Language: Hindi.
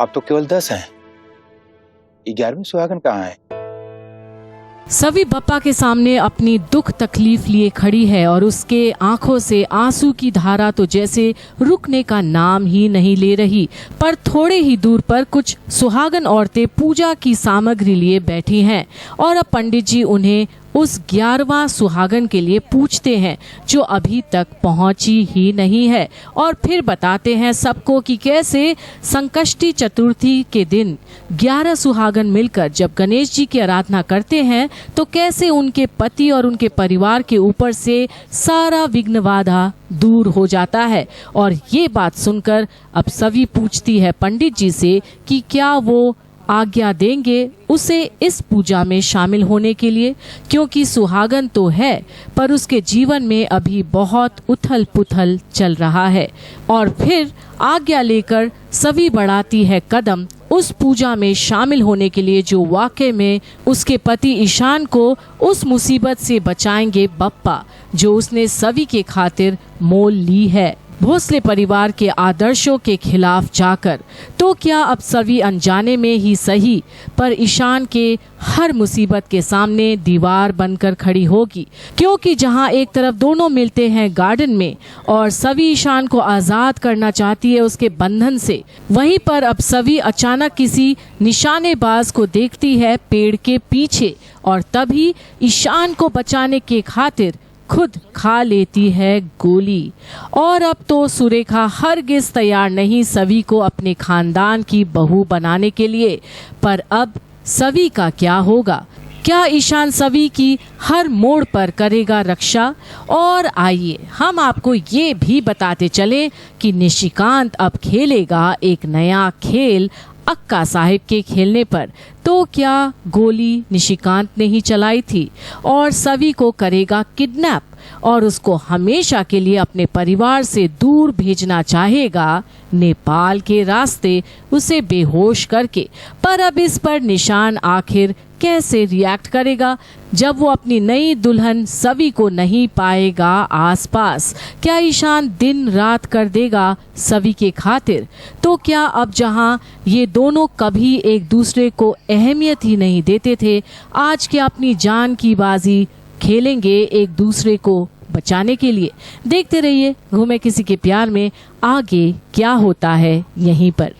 आप तो केवल 10 हैं। 11वीं सुहागन कहाँ है? सवी बप्पा के सामने अपनी दुख तकलीफ लिए खड़ी है और उसके आंखों से आंसू की धारा तो जैसे रुकने का नाम ही नहीं ले रही। पर थोड़े ही दूर पर कुछ सुहागन औरतें पूजा की सामग्री लिए बैठी हैं और अब पंडित जी उन्हें उस 11वां सुहागन के लिए पूछते हैं जो अभी तक पहुंची ही नहीं है, और फिर बताते हैं सबको कि कैसे संकष्टी चतुर्थी के दिन 11 सुहागन मिलकर जब गणेश जी की आराधना करते हैं तो कैसे उनके पति और उनके परिवार के ऊपर से सारा विघ्न बाधा दूर हो जाता है। और ये बात सुनकर अब सवी पूछती है पंडित जी से कि क्या वो आज्ञा देंगे उसे इस पूजा में शामिल होने के लिए, क्योंकि सुहागन तो है पर उसके जीवन में अभी बहुत उथल पुथल चल रहा है। और फिर आज्ञा लेकर सभी बढ़ाती है कदम उस पूजा में शामिल होने के लिए जो वाकई में उसके पति ईशान को उस मुसीबत से बचाएंगे बप्पा जो उसने सभी के खातिर मोल ली है भोसले परिवार के आदर्शों के खिलाफ जाकर। तो क्या अब सभी अनजाने में ही सही पर ईशान के हर मुसीबत के सामने दीवार बनकर खड़ी होगी, क्योंकि जहां एक तरफ दोनों मिलते हैं गार्डन में और सभी ईशान को आजाद करना चाहती है उसके बंधन से, वहीं पर अब सभी अचानक किसी निशानेबाज को देखती है पेड़ के पीछे और तभी ईशान को बचाने के खातिर खुद खा लेती है गोली। और अब तो सुरेखा हरगिज तैयार नहीं सभी को अपने खानदान की बहू बनाने के लिए। पर अब सभी का क्या होगा? क्या ईशान सभी की हर मोड़ पर करेगा रक्षा? और आइए हम आपको ये भी बताते चले कि निशिकांत अब खेलेगा एक नया खेल अक्का साहिब के खेलने पर। तो क्या गोली निशिकांत ने ही चलाई थी और सभी को करेगा किडनैप और उसको हमेशा के लिए अपने परिवार से दूर भेजना चाहेगा नेपाल के रास्ते उसे बेहोश करके। पर अब इस पर निशान आखिर कैसे रिएक्ट करेगा जब वो अपनी नई दुल्हन सवी को नहीं पाएगा आसपास? क्या ईशान दिन रात कर देगा सवी के खातिर? तो क्या अब जहां ये दोनों कभी एक दूसरे को अहमियत ही नहीं देते थे, आज क्या अपनी जान की बाजी खेलेंगे एक दूसरे को बचाने के लिए? देखते रहिए घूमे किसी के प्यार में, आगे क्या होता है यहीं पर।